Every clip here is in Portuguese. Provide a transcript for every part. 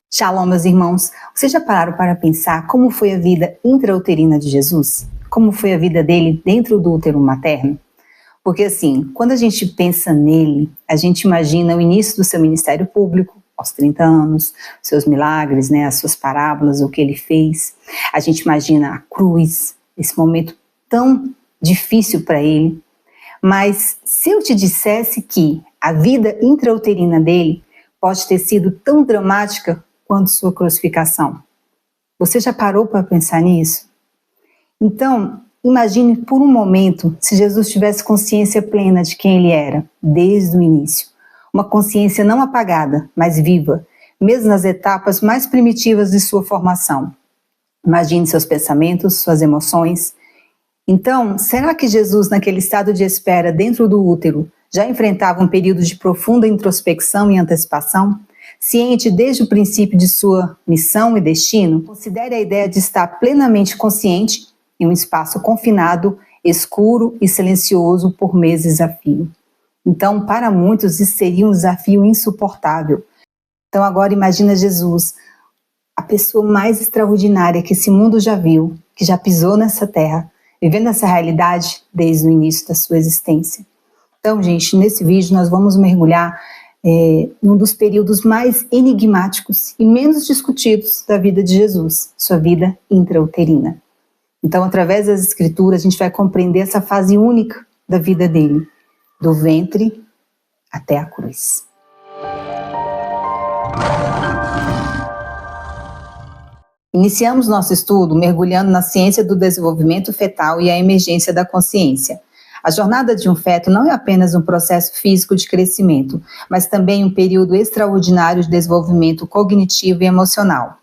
Shalom, meus irmãos. Vocês já pararam para pensar como foi a vida intrauterina de Jesus? Como foi a vida dele dentro do útero materno? Porque assim, quando a gente pensa nele, a gente imagina o início do seu ministério público, aos 30 anos, seus milagres, as suas parábolas, o que ele fez. A gente imagina a cruz, esse momento tão difícil para ele. Mas se eu te dissesse que a vida intrauterina dele pode ter sido tão dramática quanto sua crucificação, você já parou para pensar nisso? Então, imagine por um momento se Jesus tivesse consciência plena de quem ele era, desde o início. Uma consciência não apagada, mas viva, mesmo nas etapas mais primitivas de sua formação. Imagine seus pensamentos, suas emoções. Então, será que Jesus, naquele estado de espera dentro do útero, já enfrentava um período de profunda introspecção e antecipação? Ciente desde o princípio de sua missão e destino? Considere a ideia de estar plenamente consciente em um espaço confinado, escuro e silencioso por meses a fio. Então, para muitos, isso seria um desafio insuportável. Então, agora imagina Jesus, a pessoa mais extraordinária que esse mundo já viu, que já pisou nessa terra, vivendo essa realidade desde o início da sua existência. Então, gente, nesse vídeo nós vamos mergulhar num dos períodos mais enigmáticos e menos discutidos da vida de Jesus, sua vida intrauterina. Então, através das escrituras, a gente vai compreender essa fase única da vida dele, do ventre até a cruz. Iniciamos nosso estudo mergulhando na ciência do desenvolvimento fetal e a emergência da consciência. A jornada de um feto não é apenas um processo físico de crescimento, mas também um período extraordinário de desenvolvimento cognitivo e emocional.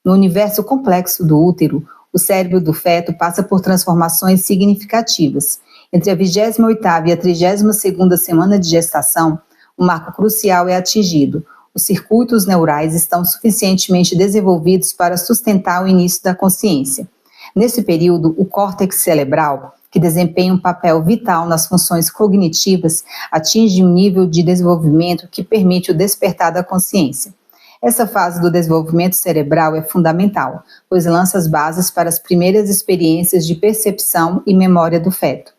No universo complexo do útero, o cérebro do feto passa por transformações significativas. Entre a 28ª e a 32ª semana de gestação, um marco crucial é atingido. Os circuitos neurais estão suficientemente desenvolvidos para sustentar o início da consciência. Nesse período, o córtex cerebral, que desempenha um papel vital nas funções cognitivas, atinge um nível de desenvolvimento que permite o despertar da consciência. Essa fase do desenvolvimento cerebral é fundamental, pois lança as bases para as primeiras experiências de percepção e memória do feto.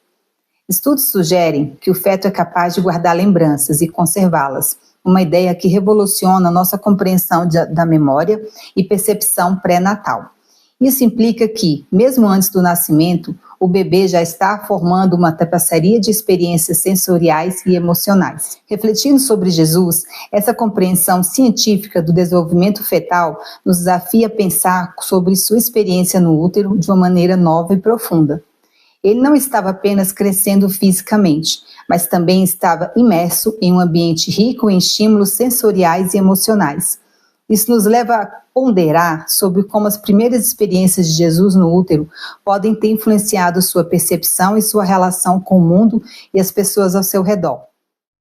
Estudos sugerem que o feto é capaz de guardar lembranças e conservá-las, uma ideia que revoluciona nossa compreensão da memória e percepção pré-natal. Isso implica que, mesmo antes do nascimento, o bebê já está formando uma tapeçaria de experiências sensoriais e emocionais. Refletindo sobre Jesus, essa compreensão científica do desenvolvimento fetal nos desafia a pensar sobre sua experiência no útero de uma maneira nova e profunda. Ele não estava apenas crescendo fisicamente, mas também estava imerso em um ambiente rico em estímulos sensoriais e emocionais. Isso nos leva a ponderar sobre como as primeiras experiências de Jesus no útero podem ter influenciado sua percepção e sua relação com o mundo e as pessoas ao seu redor.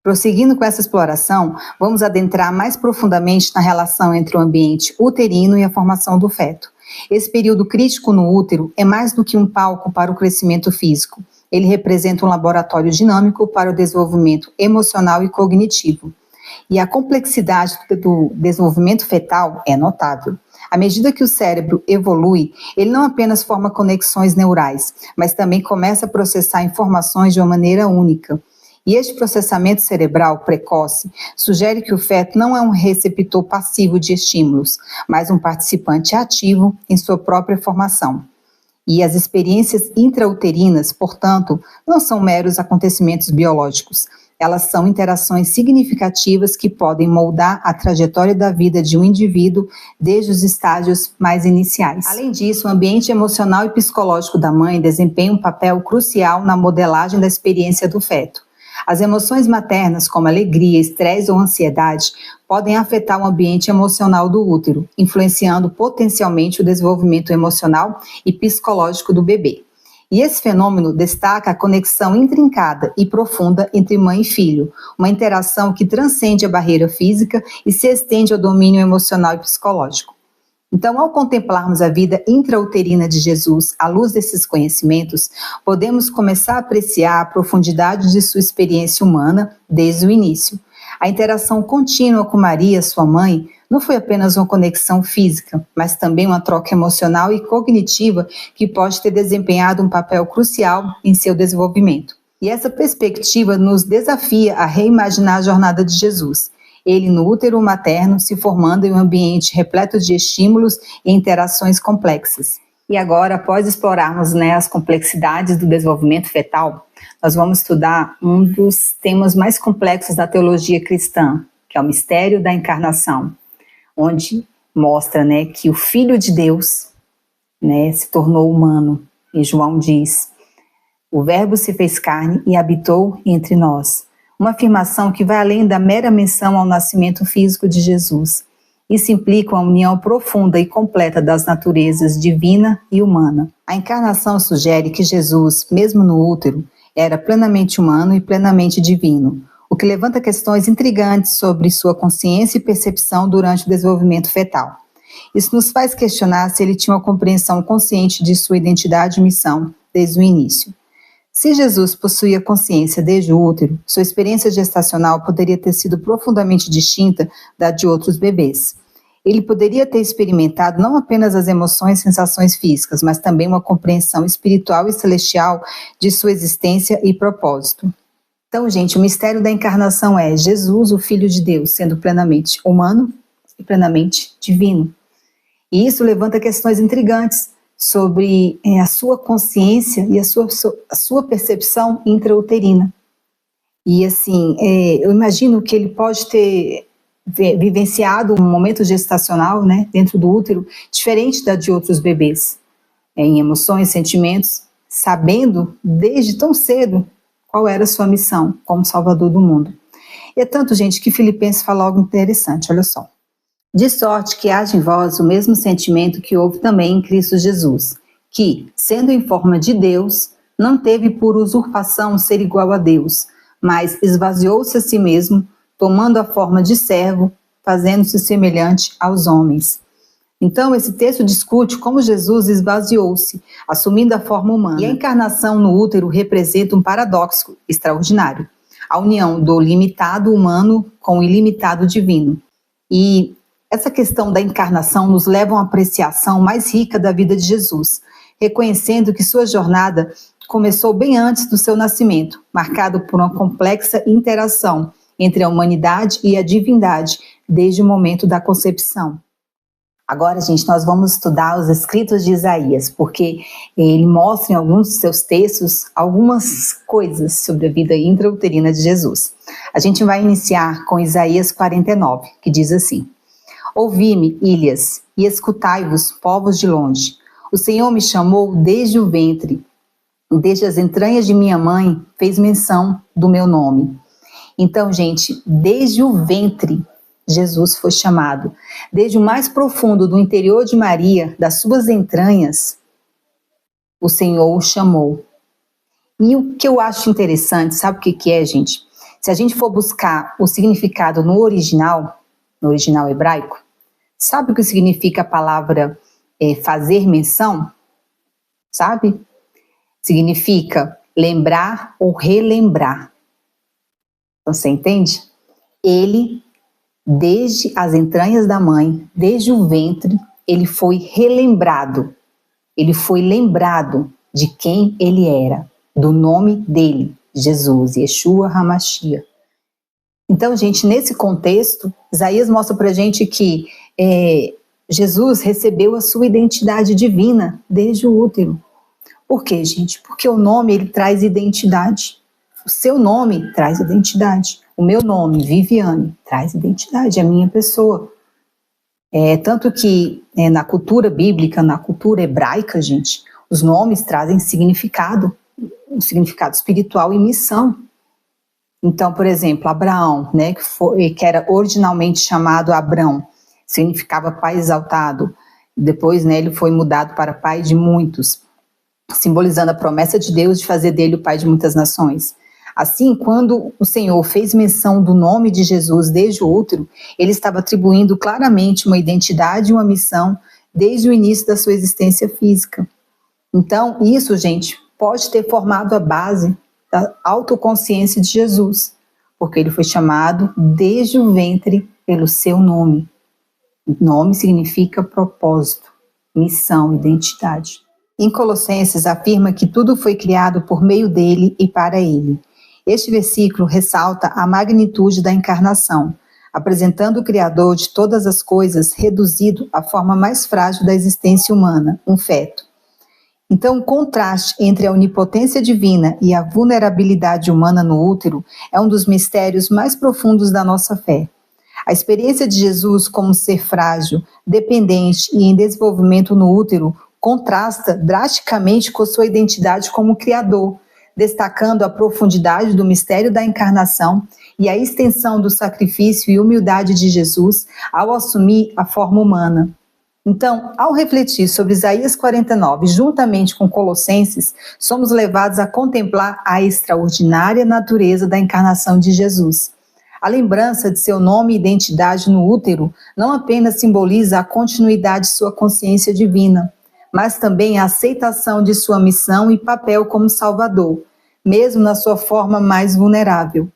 Prosseguindo com essa exploração, vamos adentrar mais profundamente na relação entre o ambiente uterino e a formação do feto. Esse período crítico no útero é mais do que um palco para o crescimento físico. Ele representa um laboratório dinâmico para o desenvolvimento emocional e cognitivo. E a complexidade do desenvolvimento fetal é notável. À medida que o cérebro evolui, ele não apenas forma conexões neurais, mas também começa a processar informações de uma maneira única. E este processamento cerebral precoce sugere que o feto não é um receptor passivo de estímulos, mas um participante ativo em sua própria formação. E as experiências intrauterinas, portanto, não são meros acontecimentos biológicos. Elas são interações significativas que podem moldar a trajetória da vida de um indivíduo desde os estágios mais iniciais. Além disso, o ambiente emocional e psicológico da mãe desempenha um papel crucial na modelagem da experiência do feto. As emoções maternas, como alegria, estresse ou ansiedade, podem afetar o ambiente emocional do útero, influenciando potencialmente o desenvolvimento emocional e psicológico do bebê. E esse fenômeno destaca a conexão intrincada e profunda entre mãe e filho, uma interação que transcende a barreira física e se estende ao domínio emocional e psicológico. Então, ao contemplarmos a vida intrauterina de Jesus à luz desses conhecimentos, podemos começar a apreciar a profundidade de sua experiência humana desde o início. A interação contínua com Maria, sua mãe, não foi apenas uma conexão física, mas também uma troca emocional e cognitiva que pode ter desempenhado um papel crucial em seu desenvolvimento. E essa perspectiva nos desafia a reimaginar a jornada de Jesus. Ele no útero materno, se formando em um ambiente repleto de estímulos e interações complexas. E agora, após explorarmos as complexidades do desenvolvimento fetal, nós vamos estudar um dos temas mais complexos da teologia cristã, que é o mistério da encarnação, onde mostra que o Filho de Deus se tornou humano. E João diz: o Verbo se fez carne e habitou entre nós. Uma afirmação que vai além da mera menção ao nascimento físico de Jesus. Isso implica uma união profunda e completa das naturezas divina e humana. A encarnação sugere que Jesus, mesmo no útero, era plenamente humano e plenamente divino, o que levanta questões intrigantes sobre sua consciência e percepção durante o desenvolvimento fetal. Isso nos faz questionar se ele tinha uma compreensão consciente de sua identidade e missão desde o início. Se Jesus possuía consciência desde o útero, sua experiência gestacional poderia ter sido profundamente distinta da de outros bebês. Ele poderia ter experimentado não apenas as emoções e sensações físicas, mas também uma compreensão espiritual e celestial de sua existência e propósito. Então, gente, o mistério da encarnação é Jesus, o Filho de Deus, sendo plenamente humano e plenamente divino. E isso levanta questões intrigantes sobre a sua consciência e a sua percepção intrauterina. E assim, eu imagino que ele pode ter vivenciado um momento gestacional, dentro do útero, diferente da de outros bebês, em emoções, sentimentos, sabendo desde tão cedo qual era a sua missão como Salvador do mundo. E é tanto, gente, que Filipenses fala algo interessante, olha só. De sorte que haja em vós o mesmo sentimento que houve também em Cristo Jesus, que, sendo em forma de Deus, não teve por usurpação ser igual a Deus, mas esvaziou-se a si mesmo, tomando a forma de servo, fazendo-se semelhante aos homens. Então, esse texto discute como Jesus esvaziou-se, assumindo a forma humana. E a encarnação no útero representa um paradoxo extraordinário, a união do limitado humano com o ilimitado divino. E essa questão da encarnação nos leva a uma apreciação mais rica da vida de Jesus, reconhecendo que sua jornada começou bem antes do seu nascimento, marcado por uma complexa interação entre a humanidade e a divindade, desde o momento da concepção. Agora, gente, nós vamos estudar os escritos de Isaías, porque ele mostra em alguns de seus textos algumas coisas sobre a vida intrauterina de Jesus. A gente vai iniciar com Isaías 49, que diz assim: ouvi-me, ilhas, e escutai-vos, povos de longe. O Senhor me chamou desde o ventre, desde as entranhas de minha mãe, fez menção do meu nome. Então, gente, desde o ventre, Jesus foi chamado. Desde o mais profundo do interior de Maria, das suas entranhas, o Senhor o chamou. E o que eu acho interessante, sabe o que é, gente? Se a gente for buscar o significado no original hebraico, sabe o que significa a palavra fazer menção? Sabe? Significa lembrar ou relembrar. Você entende? Ele, desde as entranhas da mãe, desde o ventre, ele foi relembrado. Ele foi lembrado de quem ele era, do nome dele, Jesus, Yeshua HaMashiach. Então, gente, nesse contexto, Isaías mostra pra gente que Jesus recebeu a sua identidade divina desde o útero. Por quê, gente? Porque o nome, ele traz identidade. O seu nome traz identidade. O meu nome, Viviane, traz identidade, é a minha pessoa. Tanto que na cultura bíblica, na cultura hebraica, gente, os nomes trazem significado, um significado espiritual e missão. Então, por exemplo, Abraão, que era originalmente chamado Abrão, significava pai exaltado. Depois, ele foi mudado para pai de muitos, simbolizando a promessa de Deus de fazer dele o pai de muitas nações. Assim, quando o Senhor fez menção do nome de Jesus desde o útero, ele estava atribuindo claramente uma identidade e uma missão desde o início da sua existência física. Então, isso, gente, pode ter formado a base da autoconsciência de Jesus, porque ele foi chamado desde o ventre pelo seu nome. Nome significa propósito, missão, identidade. Em Colossenses afirma que tudo foi criado por meio dele e para ele. Este versículo ressalta a magnitude da encarnação, apresentando o Criador de todas as coisas reduzido à forma mais frágil da existência humana, um feto. Então, o contraste entre a onipotência divina e a vulnerabilidade humana no útero é um dos mistérios mais profundos da nossa fé. A experiência de Jesus como ser frágil, dependente e em desenvolvimento no útero contrasta drasticamente com sua identidade como Criador, destacando a profundidade do mistério da encarnação e a extensão do sacrifício e humildade de Jesus ao assumir a forma humana. Então, ao refletir sobre Isaías 49, juntamente com Colossenses, somos levados a contemplar a extraordinária natureza da encarnação de Jesus. A lembrança de seu nome e identidade no útero não apenas simboliza a continuidade de sua consciência divina, mas também a aceitação de sua missão e papel como Salvador, mesmo na sua forma mais vulnerável.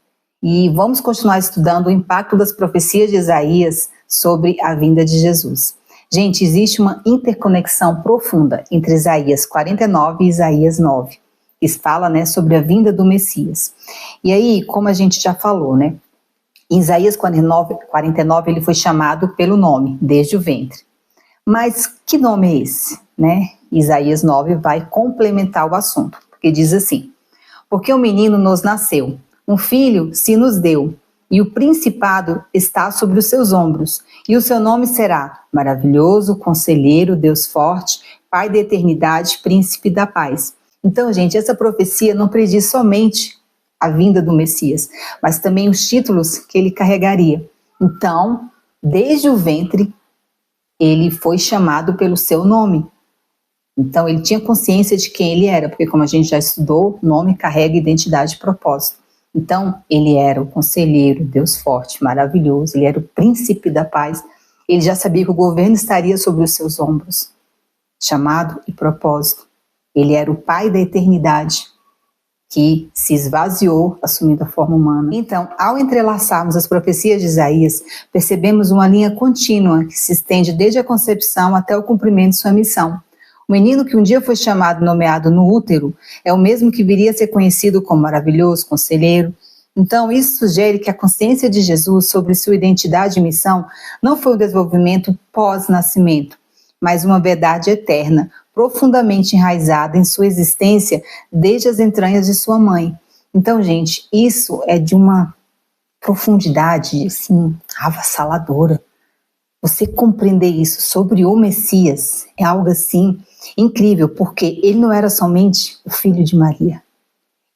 E vamos continuar estudando o impacto das profecias de Isaías sobre a vinda de Jesus. Gente, existe uma interconexão profunda entre Isaías 49 e Isaías 9, que fala, sobre a vinda do Messias. E aí, como a gente já falou, em Isaías 49 ele foi chamado pelo nome, desde o ventre. Mas que nome é esse? Isaías 9 vai complementar o assunto, porque diz assim: porque um menino nos nasceu, um filho se nos deu, e o principado está sobre os seus ombros, e o seu nome será Maravilhoso, Conselheiro, Deus Forte, Pai da Eternidade, Príncipe da Paz. Então, gente, essa profecia não prediz somente a vinda do Messias, mas também os títulos que ele carregaria. Então, desde o ventre, ele foi chamado pelo seu nome. Então, ele tinha consciência de quem ele era, porque como a gente já estudou, nome carrega identidade e propósito. Então, ele era o conselheiro, Deus forte, maravilhoso, ele era o príncipe da paz. Ele já sabia que o governo estaria sobre os seus ombros, chamado e propósito. Ele era o pai da eternidade, que se esvaziou assumindo a forma humana. Então, ao entrelaçarmos as profecias de Isaías, percebemos uma linha contínua que se estende desde a concepção até o cumprimento de sua missão. O menino que um dia foi chamado e nomeado no útero é o mesmo que viria a ser conhecido como maravilhoso, conselheiro. Então, isso sugere que a consciência de Jesus sobre sua identidade e missão não foi um desenvolvimento pós-nascimento, mas uma verdade eterna, profundamente enraizada em sua existência desde as entranhas de sua mãe. Então, gente, isso é de uma profundidade, assim, avassaladora. Você compreender isso sobre o Messias é algo assim incrível, porque ele não era somente o filho de Maria.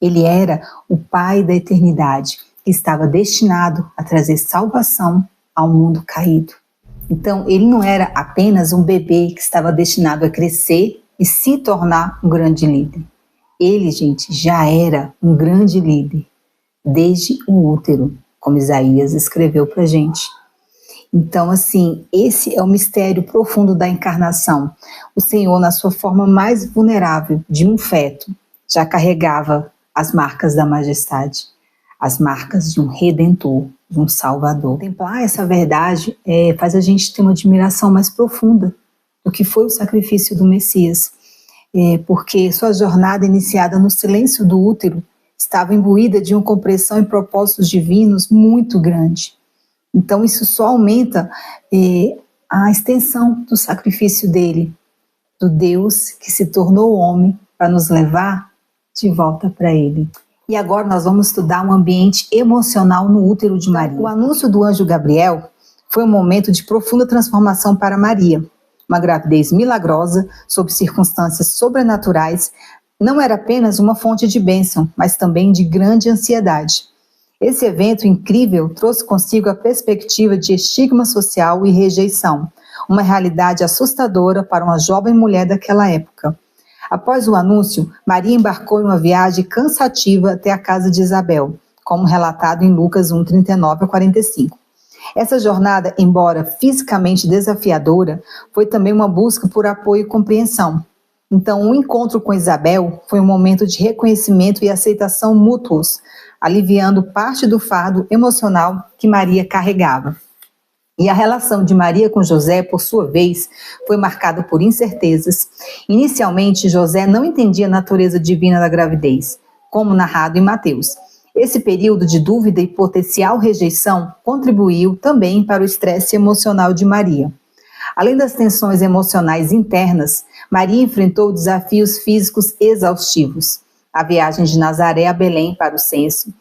Ele era o Pai da eternidade, que estava destinado a trazer salvação ao mundo caído. Então, ele não era apenas um bebê que estava destinado a crescer e se tornar um grande líder. Ele, gente, já era um grande líder, desde o útero, como Isaías escreveu para a gente. Então, assim, esse é o mistério profundo da encarnação. O Senhor, na sua forma mais vulnerável de um feto, já carregava as marcas da majestade, as marcas de um redentor, de um salvador. Contemplar essa verdade faz a gente ter uma admiração mais profunda do que foi o sacrifício do Messias, porque sua jornada iniciada no silêncio do útero estava imbuída de uma compreensão e propósitos divinos muito grande. Então isso só aumenta a extensão do sacrifício dele, do Deus que se tornou homem para nos levar de volta para ele. E agora nós vamos estudar um ambiente emocional no útero de Maria. O anúncio do anjo Gabriel foi um momento de profunda transformação para Maria. Uma gravidez milagrosa, sob circunstâncias sobrenaturais, não era apenas uma fonte de bênção, mas também de grande ansiedade. Esse evento incrível trouxe consigo a perspectiva de estigma social e rejeição, uma realidade assustadora para uma jovem mulher daquela época. Após o anúncio, Maria embarcou em uma viagem cansativa até a casa de Isabel, como relatado em Lucas 1, 39 a 45. Essa jornada, embora fisicamente desafiadora, foi também uma busca por apoio e compreensão. Então, o encontro com Isabel foi um momento de reconhecimento e aceitação mútuos, aliviando parte do fardo emocional que Maria carregava. E a relação de Maria com José, por sua vez, foi marcada por incertezas. Inicialmente, José não entendia a natureza divina da gravidez, como narrado em Mateus. Esse período de dúvida e potencial rejeição contribuiu também para o estresse emocional de Maria. Além das tensões emocionais internas, Maria enfrentou desafios físicos exaustivos. A viagem de Nazaré a Belém para o censo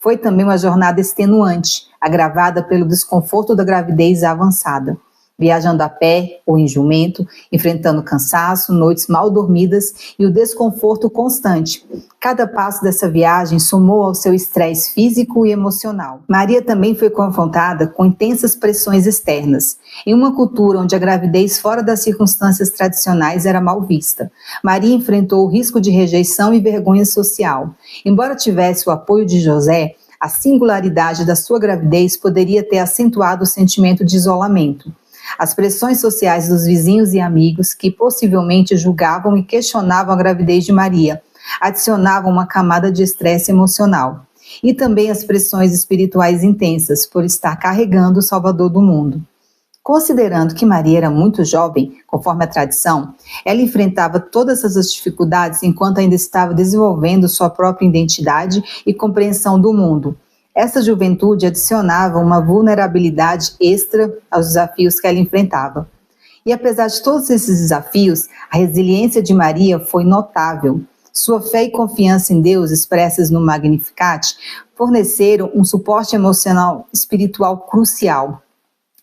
foi também uma jornada extenuante, agravada pelo desconforto da gravidez avançada. Viajando a pé ou em jumento, enfrentando cansaço, noites mal dormidas e o desconforto constante. Cada passo dessa viagem somou ao seu estresse físico e emocional. Maria também foi confrontada com intensas pressões externas. Em uma cultura onde a gravidez fora das circunstâncias tradicionais era mal vista, Maria enfrentou o risco de rejeição e vergonha social. Embora tivesse o apoio de José, a singularidade da sua gravidez poderia ter acentuado o sentimento de isolamento. As pressões sociais dos vizinhos e amigos, que possivelmente julgavam e questionavam a gravidez de Maria, adicionavam uma camada de estresse emocional. E também as pressões espirituais intensas, por estar carregando o Salvador do mundo. Considerando que Maria era muito jovem, conforme a tradição, ela enfrentava todas essas dificuldades enquanto ainda estava desenvolvendo sua própria identidade e compreensão do mundo. Essa juventude adicionava uma vulnerabilidade extra aos desafios que ela enfrentava. E apesar de todos esses desafios, a resiliência de Maria foi notável. Sua fé e confiança em Deus, expressas no Magnificat, forneceram um suporte emocional espiritual crucial.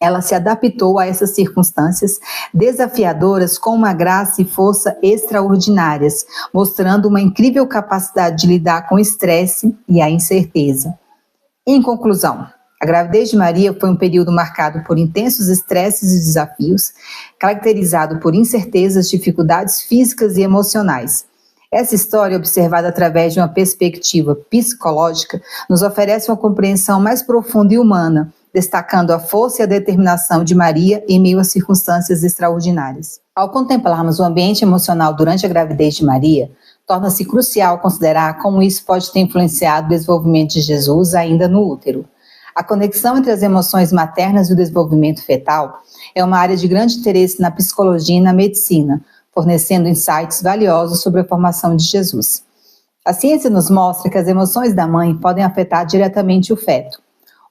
Ela se adaptou a essas circunstâncias desafiadoras com uma graça e força extraordinárias, mostrando uma incrível capacidade de lidar com o estresse e a incerteza. Em conclusão, a gravidez de Maria foi um período marcado por intensos estresses e desafios, caracterizado por incertezas, dificuldades físicas e emocionais. Essa história, observada através de uma perspectiva psicológica, nos oferece uma compreensão mais profunda e humana, destacando a força e a determinação de Maria em meio a circunstâncias extraordinárias. Ao contemplarmos o ambiente emocional durante a gravidez de Maria, torna-se crucial considerar como isso pode ter influenciado o desenvolvimento de Jesus ainda no útero. A conexão entre as emoções maternas e o desenvolvimento fetal é uma área de grande interesse na psicologia e na medicina, fornecendo insights valiosos sobre a formação de Jesus. A ciência nos mostra que as emoções da mãe podem afetar diretamente o feto.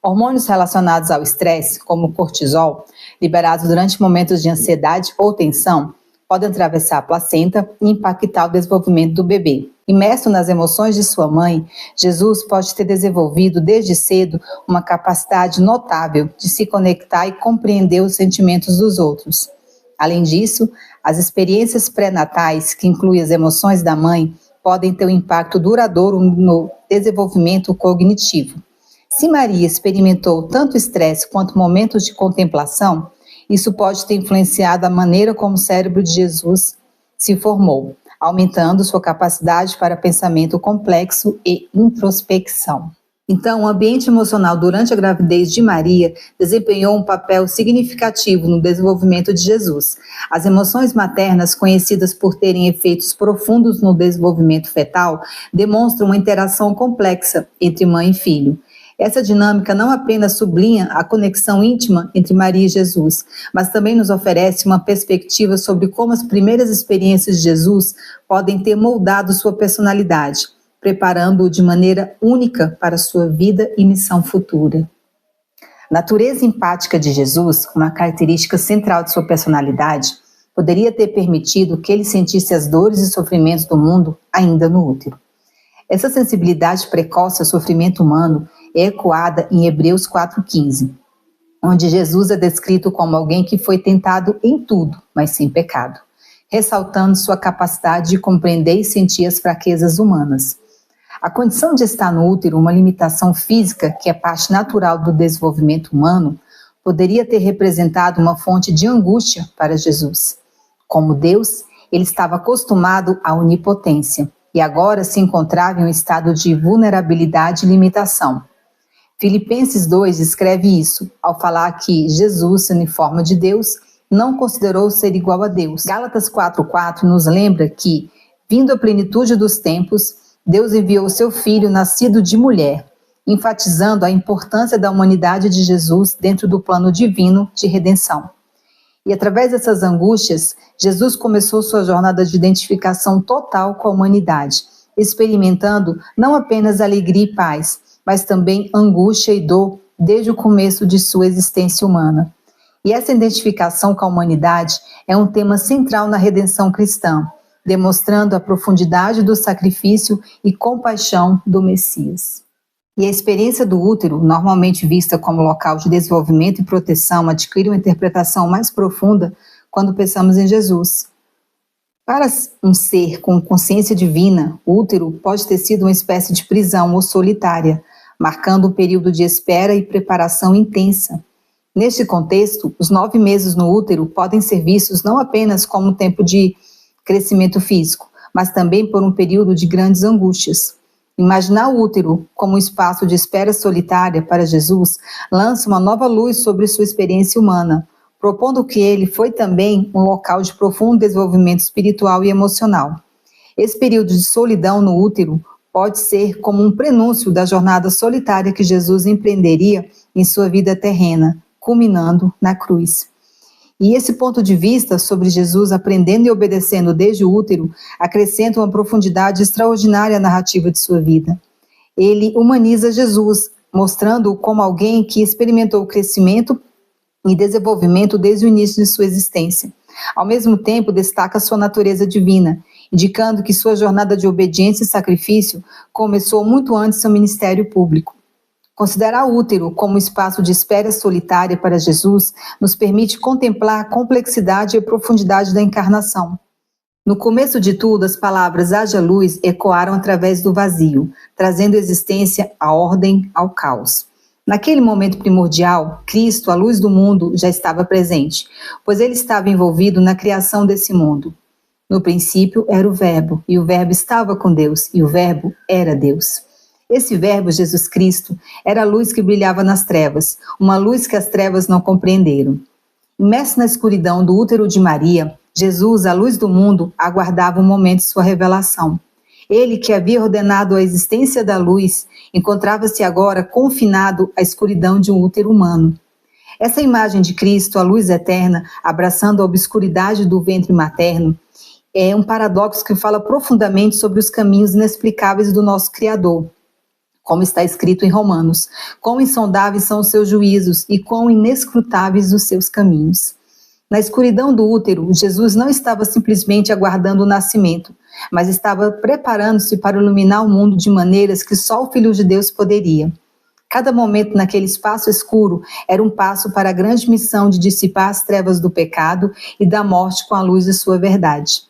Hormônios relacionados ao estresse, como o cortisol, liberados durante momentos de ansiedade ou tensão, podem atravessar a placenta e impactar o desenvolvimento do bebê. Imerso nas emoções de sua mãe, Jesus pode ter desenvolvido desde cedo uma capacidade notável de se conectar e compreender os sentimentos dos outros. Além disso, as experiências pré-natais, que incluem as emoções da mãe, podem ter um impacto duradouro no desenvolvimento cognitivo. Se Maria experimentou tanto estresse quanto momentos de contemplação, isso pode ter influenciado a maneira como o cérebro de Jesus se formou, aumentando sua capacidade para pensamento complexo e introspecção. Então, o ambiente emocional durante a gravidez de Maria desempenhou um papel significativo no desenvolvimento de Jesus. As emoções maternas, conhecidas por terem efeitos profundos no desenvolvimento fetal, demonstram uma interação complexa entre mãe e filho. Essa dinâmica não apenas sublinha a conexão íntima entre Maria e Jesus, mas também nos oferece uma perspectiva sobre como as primeiras experiências de Jesus podem ter moldado sua personalidade, preparando-o de maneira única para sua vida e missão futura. A natureza empática de Jesus, uma característica central de sua personalidade, poderia ter permitido que ele sentisse as dores e sofrimentos do mundo ainda no útero. Essa sensibilidade precoce ao sofrimento humano é ecoada em Hebreus 4,15, onde Jesus é descrito como alguém que foi tentado em tudo, mas sem pecado, ressaltando sua capacidade de compreender e sentir as fraquezas humanas. A condição de estar no útero, uma limitação física que é parte natural do desenvolvimento humano, poderia ter representado uma fonte de angústia para Jesus. Como Deus, ele estava acostumado à onipotência e agora se encontrava em um estado de vulnerabilidade e limitação. Filipenses 2 escreve isso, ao falar que Jesus, sendo em forma de Deus, não considerou ser igual a Deus. Gálatas 4,4 nos lembra que, vindo a plenitude dos tempos, Deus enviou o seu Filho nascido de mulher. enfatizando a importância da humanidade de Jesus dentro do plano divino de redenção. E através dessas angústias, Jesus começou sua jornada de identificação total com a humanidade, experimentando não apenas alegria e paz, mas também angústia e dor desde o começo de sua existência humana. E essa identificação com a humanidade é um tema central na redenção cristã, demonstrando a profundidade do sacrifício e compaixão do Messias. E a experiência do útero, normalmente vista como local de desenvolvimento e proteção, adquire uma interpretação mais profunda quando pensamos em Jesus. Para um ser com consciência divina, o útero pode ter sido uma espécie de prisão ou solitária, marcando um período de espera e preparação intensa. Neste contexto, os 9 meses no útero podem ser vistos não apenas como um tempo de crescimento físico, mas também por um período de grandes angústias. Imaginar o útero como um espaço de espera solitária para Jesus lança uma nova luz sobre sua experiência humana, propondo que ele foi também um local de profundo desenvolvimento espiritual e emocional. Esse período de solidão no útero pode ser como um prenúncio da jornada solitária que Jesus empreenderia em sua vida terrena, culminando na cruz. E esse ponto de vista sobre Jesus aprendendo e obedecendo desde o útero acrescenta uma profundidade extraordinária à narrativa de sua vida. Ele humaniza Jesus, mostrando-o como alguém que experimentou crescimento e desenvolvimento desde o início de sua existência. Ao mesmo tempo, destaca sua natureza divina, indicando que sua jornada de obediência e sacrifício começou muito antes do seu ministério público. Considerar o útero como espaço de espera solitária para Jesus nos permite contemplar a complexidade e a profundidade da encarnação. No começo de tudo, as palavras haja luz ecoaram através do vazio, trazendo existência à ordem, ao caos. Naquele momento primordial, Cristo, a luz do mundo, já estava presente, pois ele estava envolvido na criação desse mundo. No princípio era o Verbo, e o Verbo estava com Deus, e o Verbo era Deus. Esse Verbo, Jesus Cristo, era a luz que brilhava nas trevas, uma luz que as trevas não compreenderam. Imerso na escuridão do útero de Maria, Jesus, a luz do mundo, aguardava o momento de sua revelação. Ele, que havia ordenado a existência da luz, encontrava-se agora confinado à escuridão de um útero humano. Essa imagem de Cristo, a luz eterna, abraçando a obscuridade do ventre materno, é um paradoxo que fala profundamente sobre os caminhos inexplicáveis do nosso Criador. Como está escrito em Romanos, quão insondáveis são os seus juízos e quão inescrutáveis os seus caminhos. Na escuridão do útero, Jesus não estava simplesmente aguardando o nascimento, mas estava preparando-se para iluminar o mundo de maneiras que só o Filho de Deus poderia. Cada momento naquele espaço escuro era um passo para a grande missão de dissipar as trevas do pecado e da morte com a luz de sua verdade.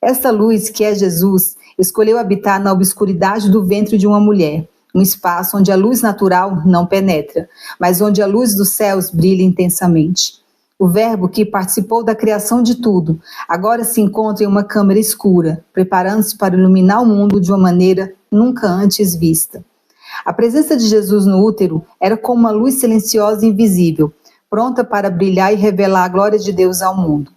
Esta luz, que é Jesus, escolheu habitar na obscuridade do ventre de uma mulher, um espaço onde a luz natural não penetra, mas onde a luz dos céus brilha intensamente. O Verbo que participou da criação de tudo, agora se encontra em uma câmara escura, preparando-se para iluminar o mundo de uma maneira nunca antes vista. A presença de Jesus no útero era como uma luz silenciosa e invisível, pronta para brilhar e revelar a glória de Deus ao mundo.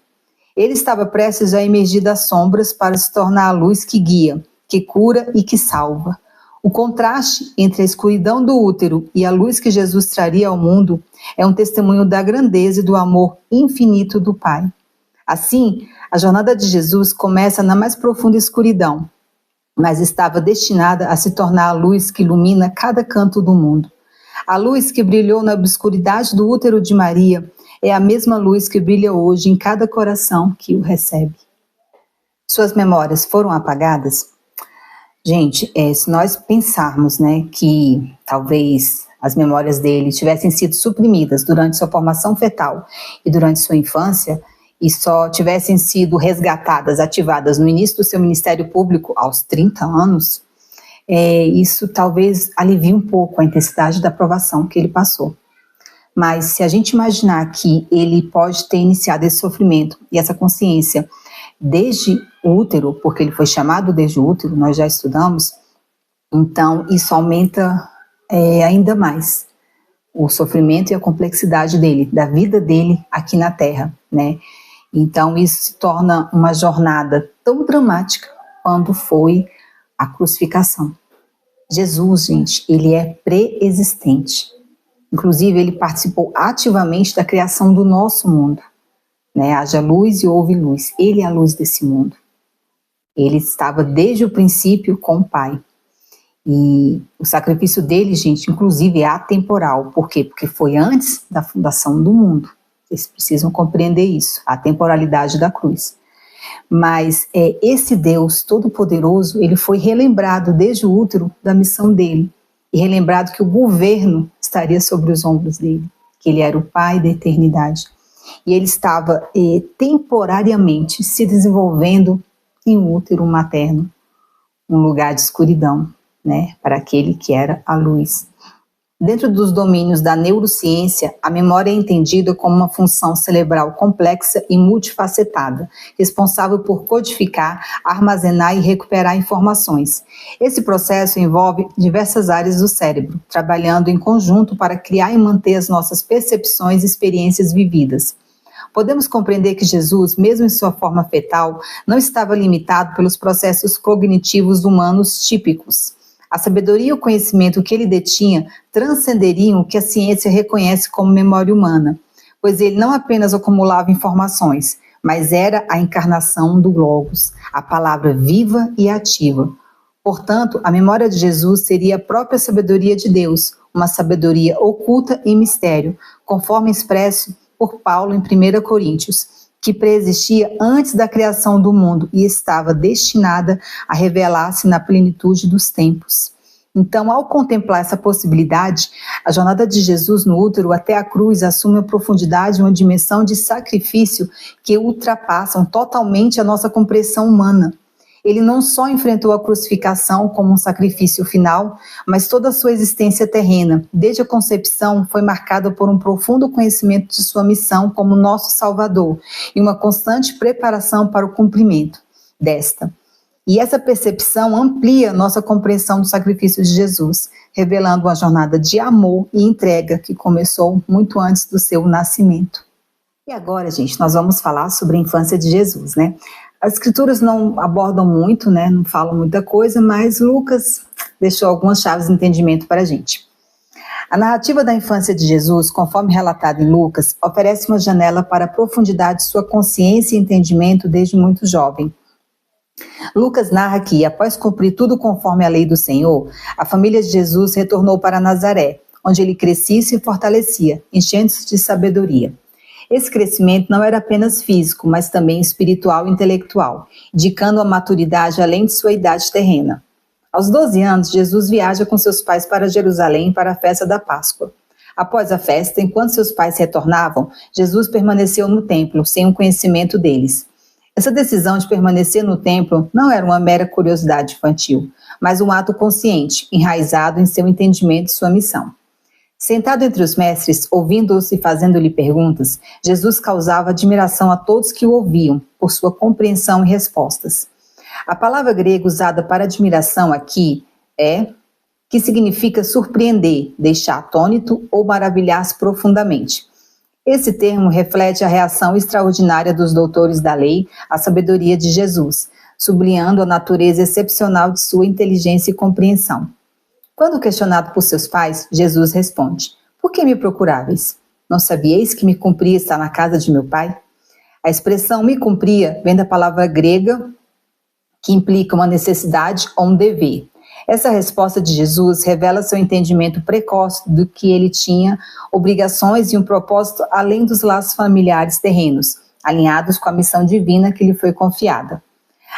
Ele estava prestes a emergir das sombras para se tornar a luz que guia, que cura e que salva. O contraste entre a escuridão do útero e a luz que Jesus traria ao mundo é um testemunho da grandeza e do amor infinito do Pai. Assim, a jornada de Jesus começa na mais profunda escuridão, mas estava destinada a se tornar a luz que ilumina cada canto do mundo. A luz que brilhou na obscuridade do útero de Maria é a mesma luz que brilha hoje em cada coração que o recebe. Suas memórias foram apagadas? Gente, se nós pensarmos, que talvez as memórias dele tivessem sido suprimidas durante sua formação fetal e durante sua infância, e só tivessem sido resgatadas, ativadas no início do seu ministério público, aos 30 anos, isso talvez alivie um pouco a intensidade da provação que ele passou. Mas se a gente imaginar que ele pode ter iniciado esse sofrimento e essa consciência desde o útero, porque ele foi chamado desde o útero, nós já estudamos, então isso aumenta ainda mais o sofrimento e a complexidade dele, da vida dele aqui na Terra, Então isso se torna uma jornada tão dramática quando foi a crucificação. Jesus, gente, ele é pré-existente. Inclusive, ele participou ativamente da criação do nosso mundo, né? Haja luz e houve luz. Ele é a luz desse mundo. Ele estava desde o princípio com o Pai. E o sacrifício dele, gente, inclusive é atemporal. Por quê? Porque foi antes da fundação do mundo. Vocês precisam compreender isso, a temporalidade da cruz. Mas esse Deus Todo-Poderoso, ele foi relembrado desde o útero da missão dele. E relembrado que o governo estaria sobre os ombros dele, que ele era o Pai da eternidade. E ele estava temporariamente se desenvolvendo em um útero materno, um lugar de escuridão, né, para aquele que era a luz. Dentro dos domínios da neurociência, a memória é entendida como uma função cerebral complexa e multifacetada, responsável por codificar, armazenar e recuperar informações. Esse processo envolve diversas áreas do cérebro, trabalhando em conjunto para criar e manter as nossas percepções e experiências vividas. Podemos compreender que Jesus, mesmo em sua forma fetal, não estava limitado pelos processos cognitivos humanos típicos. A sabedoria e o conhecimento que ele detinha transcenderiam o que a ciência reconhece como memória humana, pois ele não apenas acumulava informações, mas era a encarnação do Logos, a palavra viva e ativa. Portanto, a memória de Jesus seria a própria sabedoria de Deus, uma sabedoria oculta e mistério, conforme expresso por Paulo em 1 Coríntios, que preexistia antes da criação do mundo e estava destinada a revelar-se na plenitude dos tempos. Então, ao contemplar essa possibilidade, a jornada de Jesus no útero até a cruz assume uma profundidade e uma dimensão de sacrifício que ultrapassam totalmente a nossa compreensão humana. Ele não só enfrentou a crucificação como um sacrifício final, mas toda a sua existência terrena, desde a concepção, foi marcada por um profundo conhecimento de sua missão como nosso Salvador e uma constante preparação para o cumprimento desta. E essa percepção amplia nossa compreensão do sacrifício de Jesus, revelando uma jornada de amor e entrega que começou muito antes do seu nascimento. E agora, gente, nós vamos falar sobre a infância de Jesus, né? As escrituras não abordam muito, né, não falam muita coisa, mas Lucas deixou algumas chaves de entendimento para a gente. A narrativa da infância de Jesus, conforme relatado em Lucas, oferece uma janela para a profundidade de sua consciência e entendimento desde muito jovem. Lucas narra que, após cumprir tudo conforme a lei do Senhor, a família de Jesus retornou para Nazaré, onde ele crescia e se fortalecia, enchendo-se de sabedoria. Esse crescimento não era apenas físico, mas também espiritual e intelectual, indicando a maturidade além de sua idade terrena. Aos 12 anos, Jesus viaja com seus pais para Jerusalém para a festa da Páscoa. Após a festa, enquanto seus pais retornavam, Jesus permaneceu no templo, sem o conhecimento deles. Essa decisão de permanecer no templo não era uma mera curiosidade infantil, mas um ato consciente, enraizado em seu entendimento de sua missão. Sentado entre os mestres, ouvindo-os e fazendo-lhe perguntas, Jesus causava admiração a todos que o ouviam, por sua compreensão e respostas. A palavra grega usada para admiração aqui é, que significa surpreender, deixar atônito ou maravilhar-se profundamente. Esse termo reflete a reação extraordinária dos doutores da lei à sabedoria de Jesus, sublinhando a natureza excepcional de sua inteligência e compreensão. Quando questionado por seus pais, Jesus responde: "Por que me procuráveis? Não sabieis que me cumpria estar na casa de meu pai?" A expressão "me cumpria" vem da palavra grega que implica uma necessidade ou um dever. Essa resposta de Jesus revela seu entendimento precoce do que ele tinha obrigações e um propósito além dos laços familiares terrenos, alinhados com a missão divina que lhe foi confiada.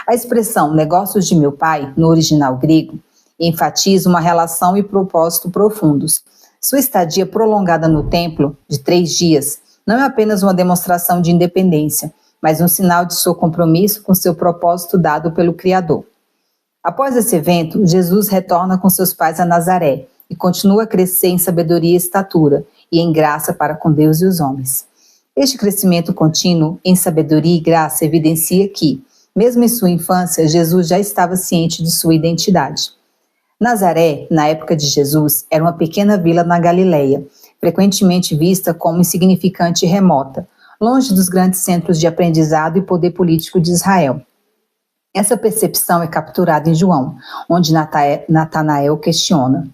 A expressão "negócios de meu pai", no original grego, enfatiza uma relação e propósito profundos. Sua estadia prolongada no templo, de 3 dias, não é apenas uma demonstração de independência, mas um sinal de seu compromisso com seu propósito dado pelo Criador. Após esse evento, Jesus retorna com seus pais a Nazaré e continua a crescer em sabedoria e estatura, e em graça para com Deus e os homens. Este crescimento contínuo em sabedoria e graça evidencia que, mesmo em sua infância, Jesus já estava ciente de sua identidade. Nazaré, na época de Jesus, era uma pequena vila na Galileia, frequentemente vista como insignificante e remota, longe dos grandes centros de aprendizado e poder político de Israel. Essa percepção é capturada em João, onde Natanael questiona: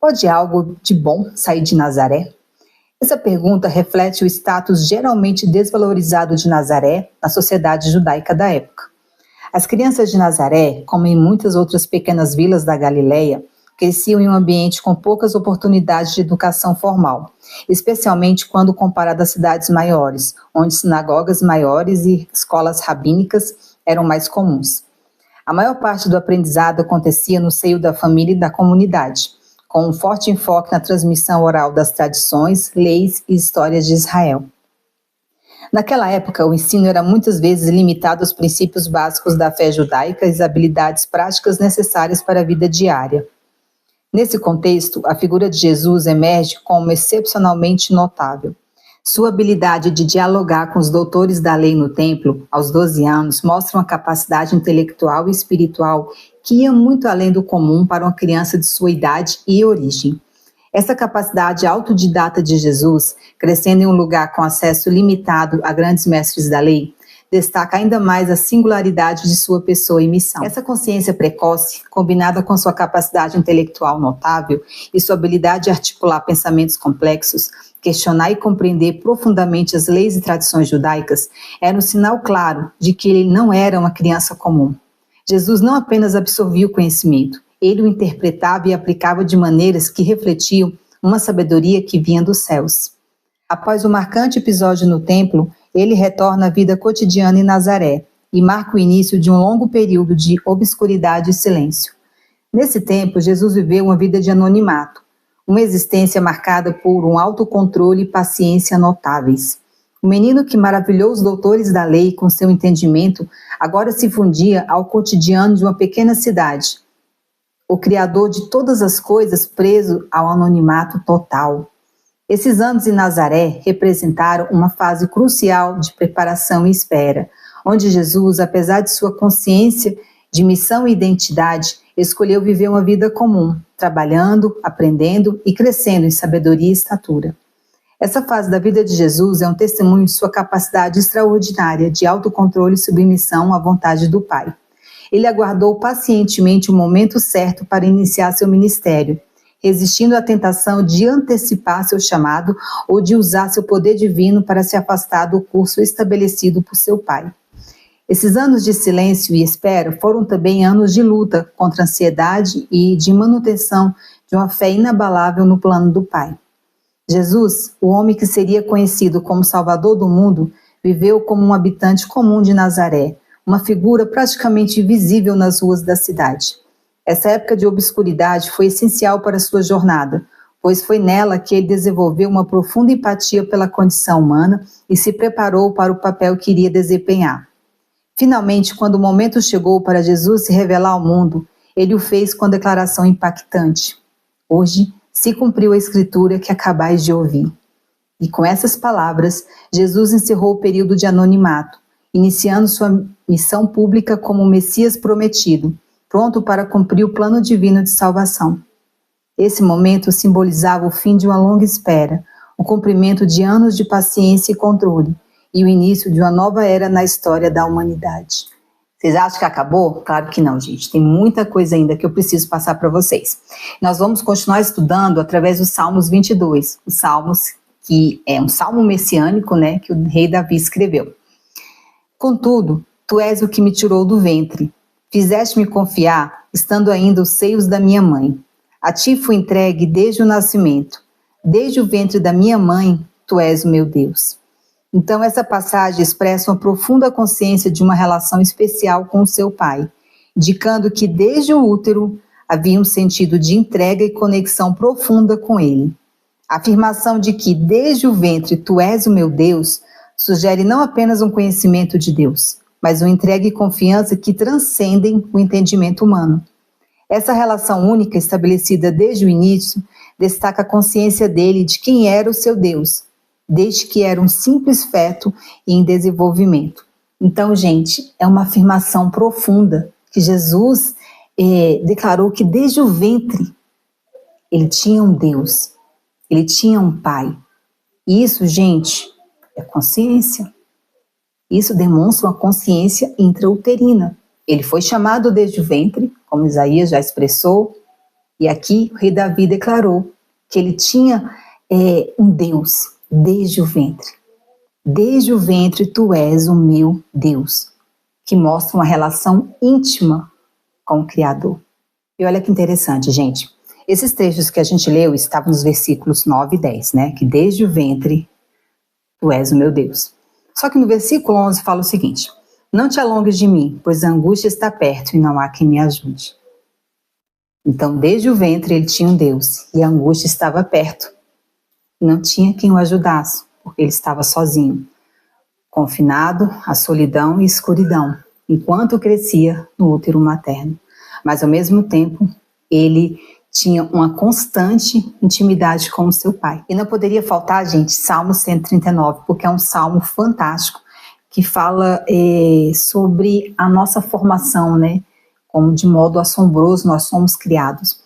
pode algo de bom sair de Nazaré? Essa pergunta reflete o status geralmente desvalorizado de Nazaré na sociedade judaica da época. As crianças de Nazaré, como em muitas outras pequenas vilas da Galileia, cresciam em um ambiente com poucas oportunidades de educação formal, especialmente quando comparado às cidades maiores, onde sinagogas maiores e escolas rabínicas eram mais comuns. A maior parte do aprendizado acontecia no seio da família e da comunidade, com um forte enfoque na transmissão oral das tradições, leis e histórias de Israel. Naquela época, o ensino era muitas vezes limitado aos princípios básicos da fé judaica e às habilidades práticas necessárias para a vida diária. Nesse contexto, a figura de Jesus emerge como excepcionalmente notável. Sua habilidade de dialogar com os doutores da lei no templo, aos 12 anos, mostra uma capacidade intelectual e espiritual que ia muito além do comum para uma criança de sua idade e origem. Essa capacidade autodidata de Jesus, crescendo em um lugar com acesso limitado a grandes mestres da lei, destaca ainda mais a singularidade de sua pessoa e missão. Essa consciência precoce, combinada com sua capacidade intelectual notável e sua habilidade de articular pensamentos complexos, questionar e compreender profundamente as leis e tradições judaicas, era um sinal claro de que ele não era uma criança comum. Jesus não apenas absorvia o conhecimento, ele o interpretava e aplicava de maneiras que refletiam uma sabedoria que vinha dos céus. Após o marcante episódio no templo, ele retorna à vida cotidiana em Nazaré e marca o início de um longo período de obscuridade e silêncio. Nesse tempo, Jesus viveu uma vida de anonimato, uma existência marcada por um autocontrole e paciência notáveis. O menino que maravilhou os doutores da lei com seu entendimento agora se fundia ao cotidiano de uma pequena cidade. O Criador de todas as coisas preso ao anonimato total. Esses anos em Nazaré representaram uma fase crucial de preparação e espera, onde Jesus, apesar de sua consciência de missão e identidade, escolheu viver uma vida comum, trabalhando, aprendendo e crescendo em sabedoria e estatura. Essa fase da vida de Jesus é um testemunho de sua capacidade extraordinária de autocontrole e submissão à vontade do Pai. Ele aguardou pacientemente o momento certo para iniciar seu ministério, resistindo à tentação de antecipar seu chamado ou de usar seu poder divino para se afastar do curso estabelecido por seu Pai. Esses anos de silêncio e espera foram também anos de luta contra a ansiedade e de manutenção de uma fé inabalável no plano do Pai. Jesus, o homem que seria conhecido como Salvador do mundo, viveu como um habitante comum de Nazaré, uma figura praticamente invisível nas ruas da cidade. Essa época de obscuridade foi essencial para sua jornada, pois foi nela que ele desenvolveu uma profunda empatia pela condição humana e se preparou para o papel que iria desempenhar. Finalmente, quando o momento chegou para Jesus se revelar ao mundo, ele o fez com a declaração impactante: hoje se cumpriu a escritura que acabais de ouvir. E com essas palavras, Jesus encerrou o período de anonimato, iniciando sua missão pública como o Messias prometido, pronto para cumprir o plano divino de salvação. Esse momento simbolizava o fim de uma longa espera, o cumprimento de anos de paciência e controle, e o início de uma nova era na história da humanidade. Vocês acham que acabou? Claro que não, gente. Tem muita coisa ainda que eu preciso passar para vocês. Nós vamos continuar estudando através dos Salmos 22, os Salmos que é um salmo messiânico, né, que o rei Davi escreveu. Contudo, tu és o que me tirou do ventre. Fizeste-me confiar, estando ainda os seios da minha mãe. A ti fui entregue desde o nascimento. Desde o ventre da minha mãe, tu és o meu Deus. Então, essa passagem expressa uma profunda consciência de uma relação especial com o seu pai, indicando que desde o útero havia um sentido de entrega e conexão profunda com ele. A afirmação de que desde o ventre tu és o meu Deus sugere não apenas um conhecimento de Deus, mas uma entrega e confiança que transcendem o entendimento humano. Essa relação única estabelecida desde o início destaca a consciência dele de quem era o seu Deus, desde que era um simples feto em desenvolvimento. Então, gente, é uma afirmação profunda que Jesus declarou que desde o ventre ele tinha um Deus, ele tinha um pai. E isso, gente, é consciência. Isso demonstra uma consciência intrauterina. Ele foi chamado desde o ventre, como Isaías já expressou, e aqui o rei Davi declarou que ele tinha um Deus desde o ventre. Desde o ventre tu és o meu Deus, que mostra uma relação íntima com o Criador. E olha que interessante, gente. Esses trechos que a gente leu estavam nos versículos 9 e 10, né? Que desde o ventre tu és o meu Deus. Só que no versículo 11 fala o seguinte: não te alongues de mim, pois a angústia está perto e não há quem me ajude. Então, desde o ventre ele tinha um Deus e a angústia estava perto. Não tinha quem o ajudasse, porque ele estava sozinho, confinado à solidão e escuridão, enquanto crescia no útero materno. Mas, ao mesmo tempo, ele tinha uma constante intimidade com o seu pai. E não poderia faltar, gente, Salmo 139, porque é um salmo fantástico, que fala sobre a nossa formação, né? Como de modo assombroso nós somos criados.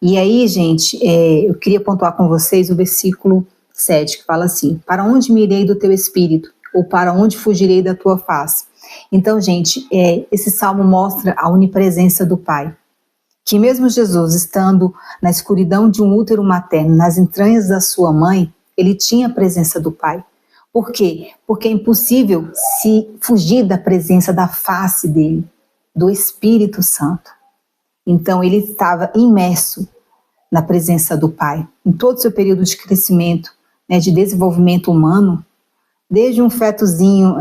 E aí, gente, eu queria pontuar com vocês o versículo 7, que fala assim: para onde me irei do teu espírito? Ou para onde fugirei da tua face? Então, gente, esse salmo mostra a onipresença do Pai. Que mesmo Jesus, estando na escuridão de um útero materno, nas entranhas da sua mãe, ele tinha a presença do Pai. Por quê? Porque é impossível se fugir da presença da face dele, do Espírito Santo. Então ele estava imerso na presença do Pai, em todo o seu período de crescimento, né, de desenvolvimento humano, desde um fetozinho,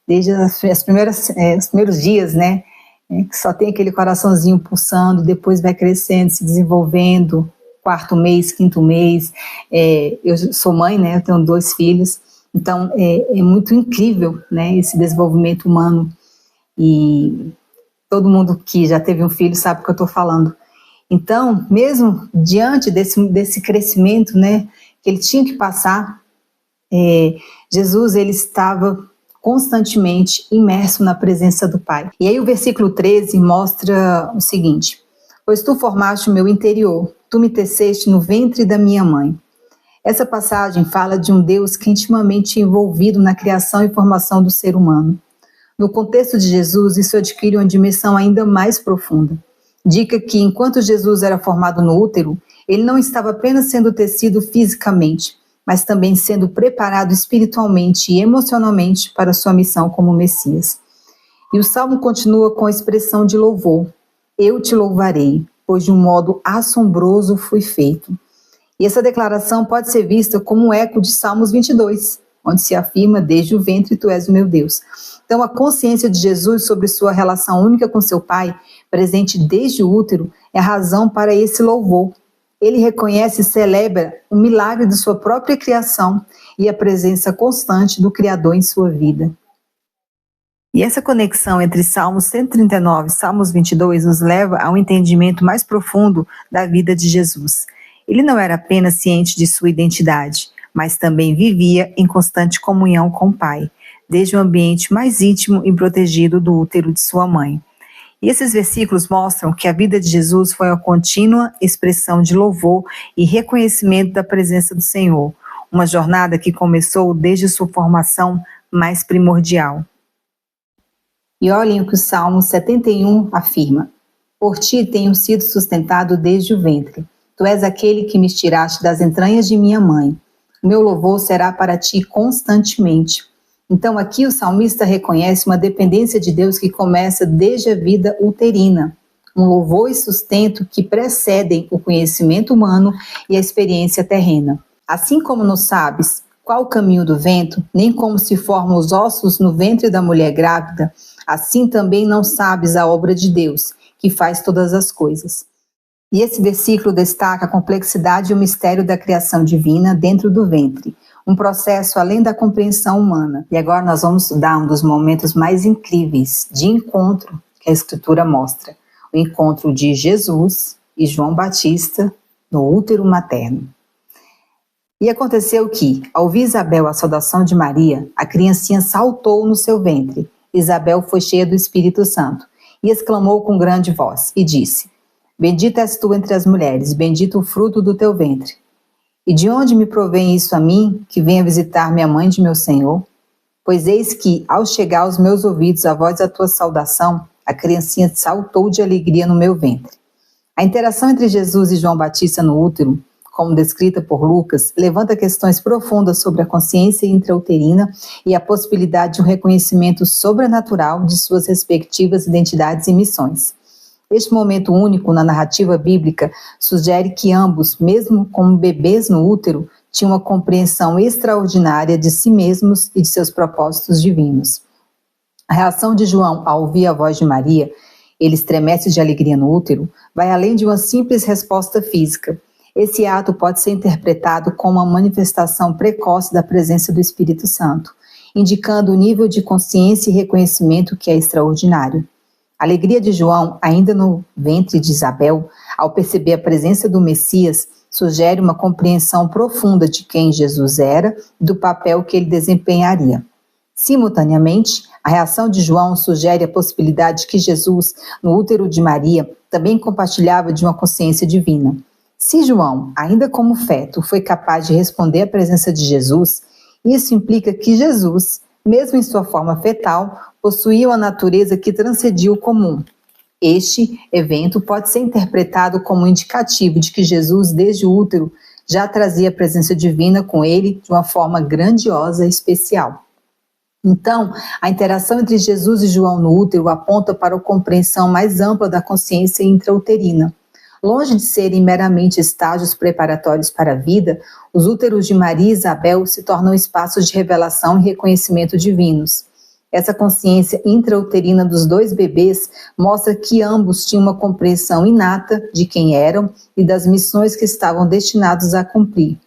desde os primeiros dias, né, que só tem aquele coraçãozinho pulsando, depois vai crescendo, se desenvolvendo, 4º mês, 5º mês. Eu sou mãe, né, eu tenho 2 filhos, então é muito incrível, né, esse desenvolvimento humano. E todo mundo que já teve um filho sabe o que eu estou falando. Então, mesmo diante desse crescimento, né, que ele tinha que passar, Jesus, ele estava constantemente imerso na presença do Pai. E aí o versículo 13 mostra o seguinte: pois tu formaste o meu interior, tu me teceste no ventre da minha mãe. Essa passagem fala de um Deus que é intimamente envolvido na criação e formação do ser humano. No contexto de Jesus, isso adquire uma dimensão ainda mais profunda. Dica que, enquanto Jesus era formado no útero, ele não estava apenas sendo tecido fisicamente, mas também sendo preparado espiritualmente e emocionalmente para sua missão como Messias. E o Salmo continua com a expressão de louvor: eu te louvarei, pois de um modo assombroso fui feito. E essa declaração pode ser vista como um eco de Salmos 22, onde se afirma: desde o ventre tu és o meu Deus. Então, a consciência de Jesus sobre sua relação única com seu Pai, presente desde o útero, é a razão para esse louvor. Ele reconhece e celebra o milagre de sua própria criação e a presença constante do Criador em sua vida. E essa conexão entre Salmos 139 e Salmos 22 nos leva a um entendimento mais profundo da vida de Jesus. Ele não era apenas ciente de sua identidade, mas também vivia em constante comunhão com o Pai, desde o ambiente mais íntimo e protegido do útero de sua mãe. E esses versículos mostram que a vida de Jesus foi uma contínua expressão de louvor e reconhecimento da presença do Senhor, uma jornada que começou desde sua formação mais primordial. E olhem o que o Salmo 71 afirma: por ti tenho sido sustentado desde o ventre, tu és aquele que me tiraste das entranhas de minha mãe, o meu louvor será para ti constantemente. Então aqui o salmista reconhece uma dependência de Deus que começa desde a vida uterina, um louvor e sustento que precedem o conhecimento humano e a experiência terrena. Assim como não sabes qual o caminho do vento, nem como se formam os ossos no ventre da mulher grávida, assim também não sabes a obra de Deus, que faz todas as coisas. E esse versículo destaca a complexidade e o mistério da criação divina dentro do ventre, um processo além da compreensão humana. E agora nós vamos dar um dos momentos mais incríveis de encontro que a Escritura mostra, o encontro de Jesus e João Batista no útero materno. E aconteceu que, ao ouvir Isabel a saudação de Maria, a criancinha saltou no seu ventre. Isabel foi cheia do Espírito Santo e exclamou com grande voz e disse: bendita és tu entre as mulheres, bendito o fruto do teu ventre. E de onde me provém isso a mim, que venha visitar minha mãe de meu Senhor? Pois eis que, ao chegar aos meus ouvidos a voz da tua saudação, a criancinha saltou de alegria no meu ventre. A interação entre Jesus e João Batista no útero, como descrita por Lucas, levanta questões profundas sobre a consciência intrauterina e a possibilidade de um reconhecimento sobrenatural de suas respectivas identidades e missões. Este momento único na narrativa bíblica sugere que ambos, mesmo como bebês no útero, tinham uma compreensão extraordinária de si mesmos e de seus propósitos divinos. A reação de João ao ouvir a voz de Maria, ele estremece de alegria no útero, vai além de uma simples resposta física. Esse ato pode ser interpretado como uma manifestação precoce da presença do Espírito Santo, indicando o nível de consciência e reconhecimento que é extraordinário. A alegria de João, ainda no ventre de Isabel, ao perceber a presença do Messias, sugere uma compreensão profunda de quem Jesus era e do papel que ele desempenharia. Simultaneamente, a reação de João sugere a possibilidade de que Jesus, no útero de Maria, também compartilhava de uma consciência divina. Se João, ainda como feto, foi capaz de responder à presença de Jesus, isso implica que Jesus, mesmo em sua forma fetal, possuía uma natureza que transcendia o comum. Este evento pode ser interpretado como indicativo de que Jesus, desde o útero, já trazia a presença divina com ele de uma forma grandiosa e especial. Então, a interação entre Jesus e João no útero aponta para a compreensão mais ampla da consciência intrauterina. Longe de serem meramente estágios preparatórios para a vida, os úteros de Maria e Isabel se tornam espaços de revelação e reconhecimento divinos. Essa consciência intrauterina dos dois bebês mostra que ambos tinham uma compreensão inata de quem eram e das missões que estavam destinados a cumprir.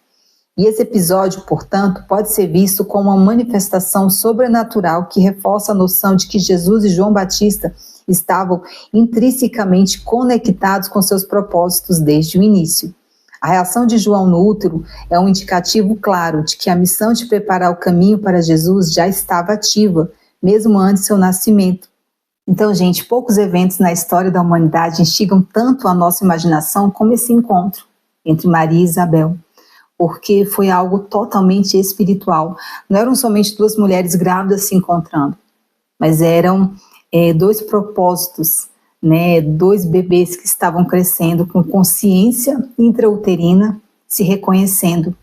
E esse episódio, portanto, pode ser visto como uma manifestação sobrenatural que reforça a noção de que Jesus e João Batista estavam intrinsecamente conectados com seus propósitos desde o início. A reação de João no útero é um indicativo claro de que a missão de preparar o caminho para Jesus já estava ativa, mesmo antes do seu nascimento. Então, gente, poucos eventos na história da humanidade instigam tanto a nossa imaginação como esse encontro entre Maria e Isabel, porque foi algo totalmente espiritual. Não eram somente duas mulheres grávidas se encontrando, mas eram dois propósitos, dois bebês que estavam crescendo com consciência intrauterina, se reconhecendo.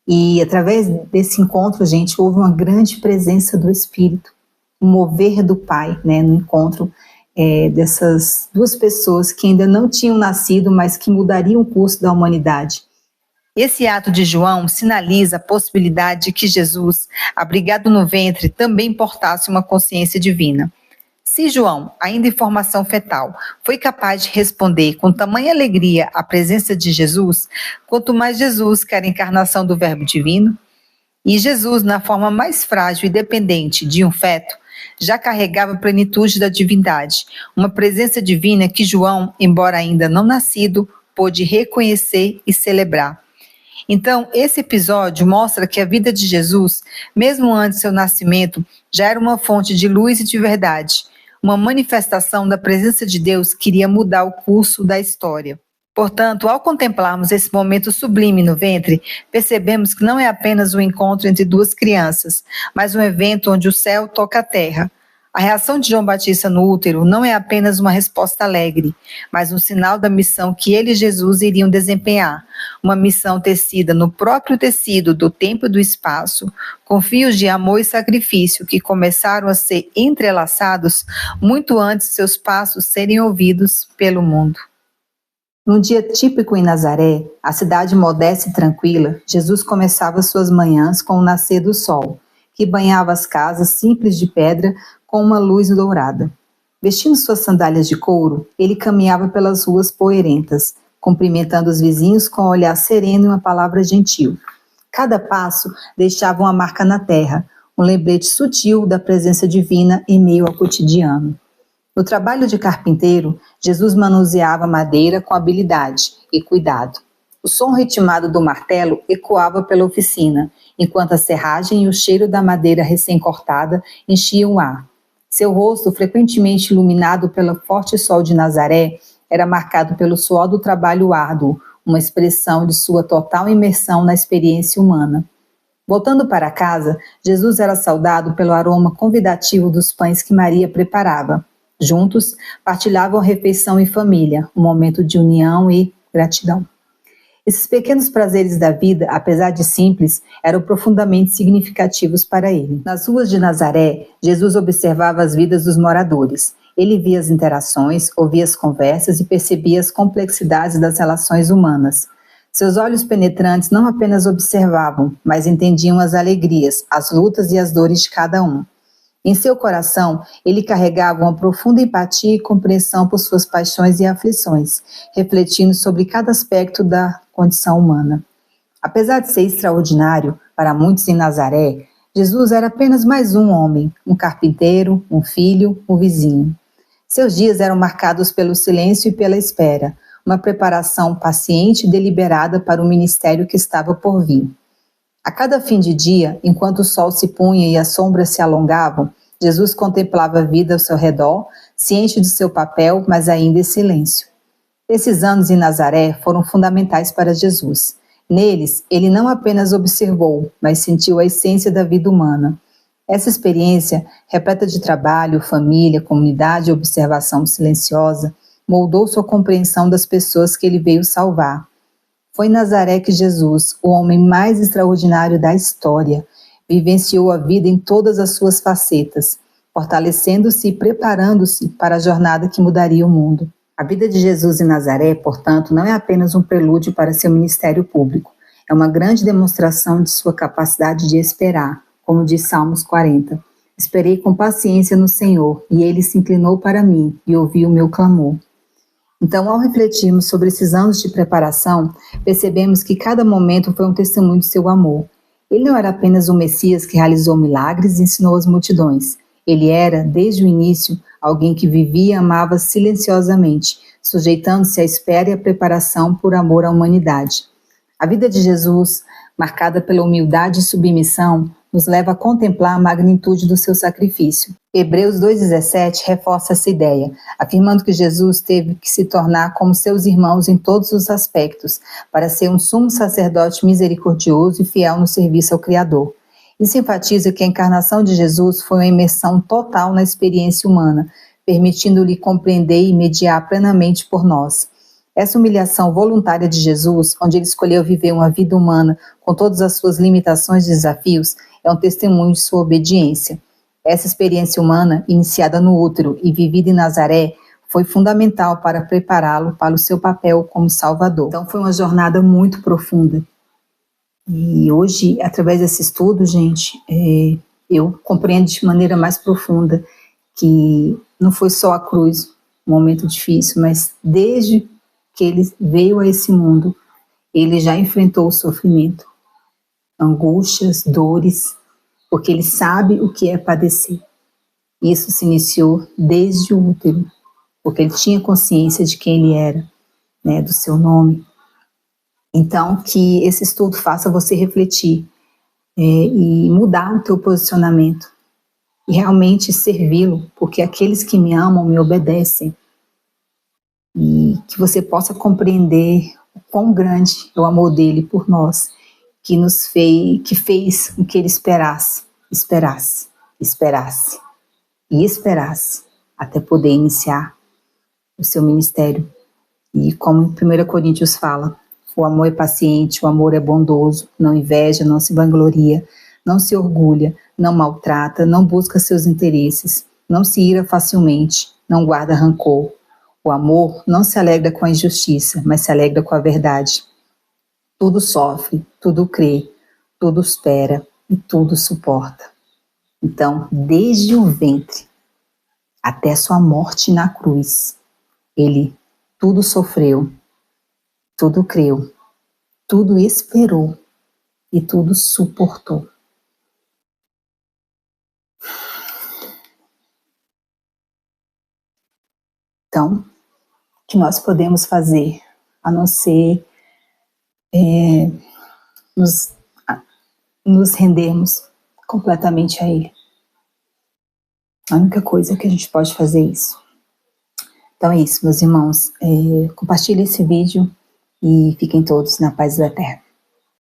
E através desse encontro, gente, houve uma grande presença do Espírito, um mover do Pai, no encontro dessas duas pessoas que ainda não tinham nascido, mas que mudariam o curso da humanidade. Esse ato de João sinaliza a possibilidade de que Jesus, abrigado no ventre, também portasse uma consciência divina. Se João, ainda em formação fetal, foi capaz de responder com tamanha alegria à presença de Jesus, quanto mais Jesus, que era a encarnação do Verbo Divino, e Jesus, na forma mais frágil e dependente de um feto, já carregava a plenitude da divindade, uma presença divina que João, embora ainda não nascido, pôde reconhecer e celebrar. Então, esse episódio mostra que a vida de Jesus, mesmo antes do seu nascimento, já era uma fonte de luz e de verdade, uma manifestação da presença de Deus que iria mudar o curso da história. Portanto, ao contemplarmos esse momento sublime no ventre, percebemos que não é apenas um encontro entre duas crianças, mas um evento onde o céu toca a terra. A reação de João Batista no útero não é apenas uma resposta alegre, mas um sinal da missão que ele e Jesus iriam desempenhar, uma missão tecida no próprio tecido do tempo e do espaço, com fios de amor e sacrifício que começaram a ser entrelaçados muito antes de seus passos serem ouvidos pelo mundo. Num dia típico em Nazaré, a cidade modesta e tranquila, Jesus começava suas manhãs com o nascer do sol, que banhava as casas simples de pedra com uma luz dourada. Vestindo suas sandálias de couro, ele caminhava pelas ruas poeirentas, cumprimentando os vizinhos com um olhar sereno e uma palavra gentil. Cada passo deixava uma marca na terra, um lembrete sutil da presença divina em meio ao cotidiano. No trabalho de carpinteiro, Jesus manuseava madeira com habilidade e cuidado. O som ritmado do martelo ecoava pela oficina, enquanto a serragem e o cheiro da madeira recém-cortada enchiam o ar. Seu rosto, frequentemente iluminado pelo forte sol de Nazaré, era marcado pelo suor do trabalho árduo, uma expressão de sua total imersão na experiência humana. Voltando para casa, Jesus era saudado pelo aroma convidativo dos pães que Maria preparava. Juntos, partilhavam a refeição em família, um momento de união e gratidão. Esses pequenos prazeres da vida, apesar de simples, eram profundamente significativos para ele. Nas ruas de Nazaré, Jesus observava as vidas dos moradores. Ele via as interações, ouvia as conversas e percebia as complexidades das relações humanas. Seus olhos penetrantes não apenas observavam, mas entendiam as alegrias, as lutas e as dores de cada um. Em seu coração, ele carregava uma profunda empatia e compreensão por suas paixões e aflições, refletindo sobre cada aspecto da condição humana. Apesar de ser extraordinário para muitos em Nazaré, Jesus era apenas mais um homem, um carpinteiro, um filho, um vizinho. Seus dias eram marcados pelo silêncio e pela espera, uma preparação paciente e deliberada para o ministério que estava por vir. A cada fim de dia, enquanto o sol se punha e as sombras se alongavam, Jesus contemplava a vida ao seu redor, ciente de seu papel, mas ainda em silêncio. Esses anos em Nazaré foram fundamentais para Jesus. Neles, ele não apenas observou, mas sentiu a essência da vida humana. Essa experiência, repleta de trabalho, família, comunidade e observação silenciosa, moldou sua compreensão das pessoas que ele veio salvar. Foi em Nazaré que Jesus, o homem mais extraordinário da história, vivenciou a vida em todas as suas facetas, fortalecendo-se e preparando-se para a jornada que mudaria o mundo. A vida de Jesus em Nazaré, portanto, não é apenas um prelúdio para seu ministério público, é uma grande demonstração de sua capacidade de esperar, como diz Salmos 40. Esperei com paciência no Senhor, e ele se inclinou para mim e ouviu o meu clamor. Então, ao refletirmos sobre esses anos de preparação, percebemos que cada momento foi um testemunho de seu amor. Ele não era apenas um Messias que realizou milagres e ensinou as multidões. Ele era, desde o início, alguém que vivia e amava silenciosamente, sujeitando-se à espera e à preparação por amor à humanidade. A vida de Jesus, marcada pela humildade e submissão, nos leva a contemplar a magnitude do seu sacrifício. Hebreus 2,17 reforça essa ideia, afirmando que Jesus teve que se tornar como seus irmãos em todos os aspectos, para ser um sumo sacerdote misericordioso e fiel no serviço ao Criador. Isso enfatiza que a encarnação de Jesus foi uma imersão total na experiência humana, permitindo-lhe compreender e mediar plenamente por nós. Essa humilhação voluntária de Jesus, onde ele escolheu viver uma vida humana com todas as suas limitações e desafios, é um testemunho de sua obediência. Essa experiência humana, iniciada no útero e vivida em Nazaré, foi fundamental para prepará-lo para o seu papel como Salvador. Então foi uma jornada muito profunda. E hoje, através desse estudo, gente, eu compreendo de maneira mais profunda que não foi só a cruz, um momento difícil, mas desde que ele veio a esse mundo, ele já enfrentou o sofrimento, angústias, dores, porque ele sabe o que é padecer. Isso se iniciou desde o útero, porque ele tinha consciência de quem ele era, né, do seu nome. Então, que esse estudo faça você refletir e mudar o teu posicionamento e realmente servi-lo, porque aqueles que me amam me obedecem. E que você possa compreender o quão grande é o amor dele por nós, que fez com que ele esperasse até poder iniciar o seu ministério. E como em 1 Coríntios fala, o amor é paciente, o amor é bondoso, não inveja, não se vangloria, não se orgulha, não maltrata, não busca seus interesses, não se ira facilmente, não guarda rancor. O amor não se alegra com a injustiça, mas se alegra com a verdade. Tudo sofre, tudo crê, tudo espera e tudo suporta. Então, desde o ventre até sua morte na cruz, ele tudo sofreu, tudo creu, tudo esperou e tudo suportou. Então, o que nós podemos fazer a não ser nos rendermos completamente a Ele. A única coisa que a gente pode fazer é isso. Então é isso, meus irmãos. Compartilhe esse vídeo e fiquem todos na paz do Eterno.